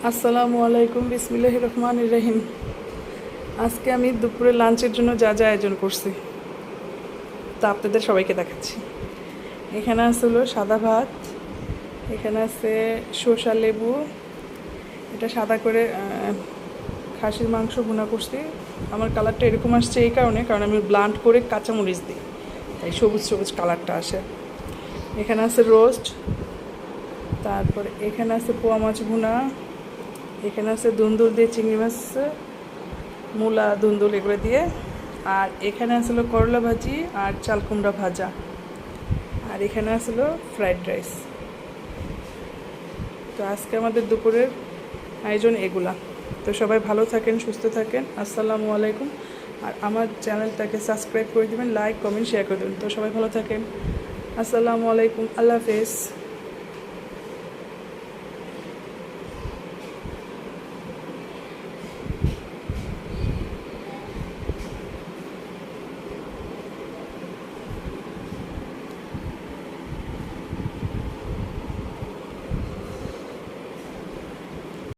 আসসালামু আলাইকুম, বিসমিল্লাহির রহমানির রহিম। আজকে আমি দুপুরে লাঞ্চের জন্য যা যা আয়োজন করছি তা আপনাদের সবাইকে দেখাচ্ছি। এখানে আছে হলো সাদা ভাত, এখানে আছে শসা লেবু, এটা সাদা করে খাসির মাংস ভুনা করছি। আমার কালারটা এরকম আসছে এই কারণ আমি ব্লান্ড করে কাঁচামরিচ দিই, তাই সবুজ সবুজ কালারটা আসে। এখানে আছে রোস্ট, তারপর এখানে আছে পোয়া মাছ ভুনা, এখানে আছে দুন্দুল দিয়ে চিংড়ি মাছ, মূলা দুন্দুল এগুলো দিয়ে, আর এখানে আসলো করলা ভাজি আর চাল কুমড়া ভাজা, আর এখানে আসলো ফ্রাইড রাইস। তো আজকে আমাদের দুপুরের আয়োজন এগুলা। তো সবাই ভালো থাকেন, সুস্থ থাকেন। আসসালামু আলাইকুম। আর আমার চ্যানেলটাকে সাবস্ক্রাইব করে দেবেন, লাইক কমেন্ট শেয়ার করে দেবেন। তো সবাই ভালো থাকেন। আসসালামু আলাইকুম, আল্লাহ হাফেজ।